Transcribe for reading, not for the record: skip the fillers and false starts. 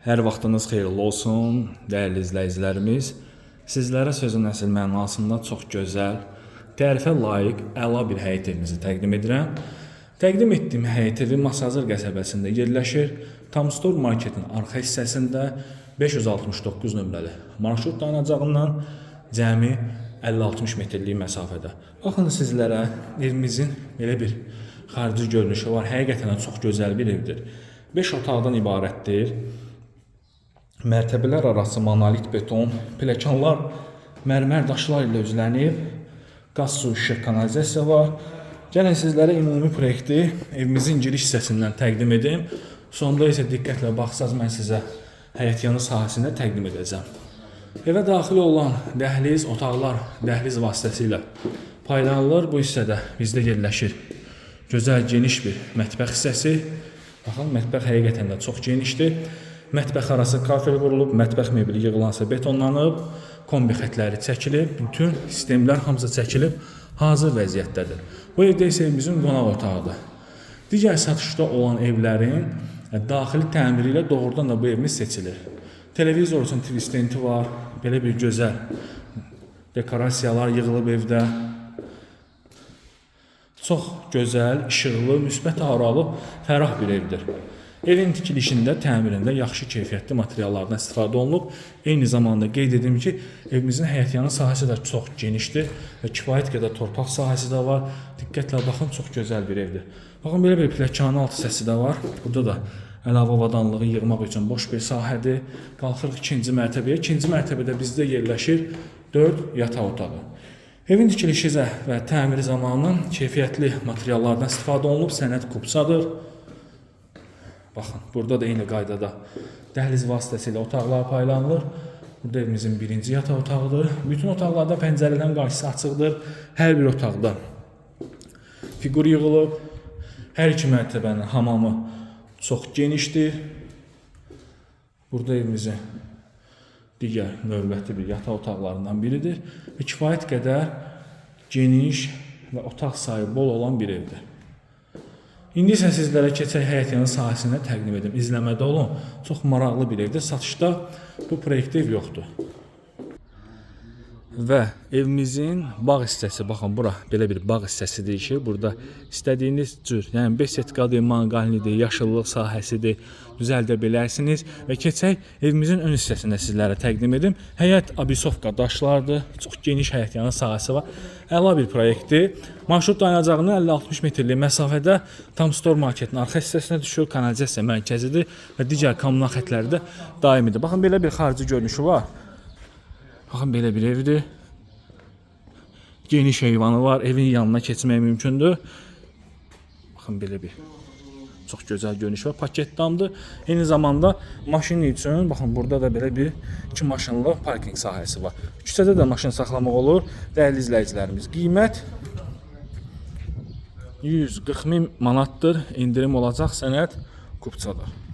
Hər vaxtınız xeyirli olsun, dəyərli izləyicilərimiz. Sizlərə sözün əsl mənasında çox gözəl, tərifə layiq, əla bir həyət evimizi təqdim edirəm. Təqdim etdiyim həyət evi Masazır qəsəbəsində yerləşir. Tamstor marketin arxa hissəsində 569 nömrəli marşrut dayanacağından cəmi 50-60 metrlik məsafədə. Baxın sizlərə evimizin belə bir xarici görünüşü var. Həqiqətən çox gözəl bir evdir. 5 otaqdan ibarətdir. Mərtəbələr arası monolit beton, pilləkənlər mərmər daşlar ilə üzlənib, qaz, su, işıq, kanalizasiya var. Gəlin sizlərə ümumi proyekti evimizin giriş hissəsindən təqdim edim. Sonda isə diqqətlə baxsaz mən sizə həyətyanı sahəsində təqdim edəcəm. Evə daxil olan dəhliz, otaqlar dəhliz vasitəsilə paylanılır. Bu hissədə bizdə yerləşir gözəl geniş bir mətbəx hissəsi. Baxın, mətbəx həqiqətən də çox genişdir. Mətbəx arası kafel qurulub, mətbəx mebeli yığılansa betonlanıb, kombi xətləri çəkilib, bütün sistemlər hamısı çəkilib, hazır vəziyyətdədir. Bu evdə isə evimizin qonaq otağıdır. Digər satışda olan evlərin daxili təmiri ilə doğrudan da bu evimiz seçilir. Televizor üçün TV stendi var, belə bir gözəl dekorasiyalar yığılıb evdə. Çox gözəl, işıqlı, müsbət aralı, fərah bir evdir. Evin tikilişində, təmirində yaxşı keyfiyyətli materiallardan istifadə olunub. Eyni zamanda qeyd edim ki, evimizin həyətyanı sahəsi də çox genişdir və kifayət qədər torpaq sahəsi də var. Diqqətlə baxın, çox gözəl bir evdir. Baxın, belə bir pilləkənin alt hissəsi də var. Burada da əlavə avadanlığı yığmaq üçün boş bir sahədir. Qalxırıq ikinci mərtəbəyə. İkinci mərtəbədə bizdə yerləşir 4 yataq otağı. Evin tikilişi və təmiri zamanı keyfiyyətli materiallardan istifadə olunub, sənəd kubçadır. Baxın, burada da eyni qaydada dəhliz vasitəsilə otaqlar paylanılır. Burada evimizin birinci yataq otağıdır. Bütün otaqlarda pəncərədən qarşısı açıqdır. Hər bir otaqda fiqur yığılıb. Hər iki mərtəbənin hamamı çox genişdir. Burada evimizin digər növbəti bir yataq otaqlarından biridir. Və kifayət qədər geniş və otaq sayı bol olan bir evdir. İndi isə sizlərə keçək həyətyanı sahəsində təqdim edim. İzləmədə olun. Çox maraqlı bir evdir. Satışda bu proyektdə ev yoxdur. Və evimizin bağ hissəsi, baxın, bura belə bir bağ hissəsidir ki, burada istədiyiniz cür, yəni besetkadır, manqalnidir, yaşıllıq sahəsidir, düzəldə bilərsiniz. Və keçək evimizin ön hissəsində sizlərə təqdim edim. Həyət abisovka daşlardır, çox geniş həyətyanı sahəsi var. Əla bir proyektdir. Marşrut dayanacağının 50-60 metrlik məsafədə Tamstor marketin arxa hissəsinə düşür, kanalizasiya mərkəzidir və digər kommunal xətləri də daimidir. Baxın, belə bir xarici görünüşü var. Baxın, belə bir evdir. Geniş heyvanı var. Evin yanına keçmək mümkündür. Baxın, belə bir çox gözəl görünüş var. Paket damdır. Eyni zamanda maşın üçün, baxın, burada da belə bir 2 maşınlı parking sahəsi var. Küçədə də maşın saxlamaq olur. Dəyərli izləyicilərimiz, qiymət 140 min manatdır. İndirim olacaq, sənəd kubçadır.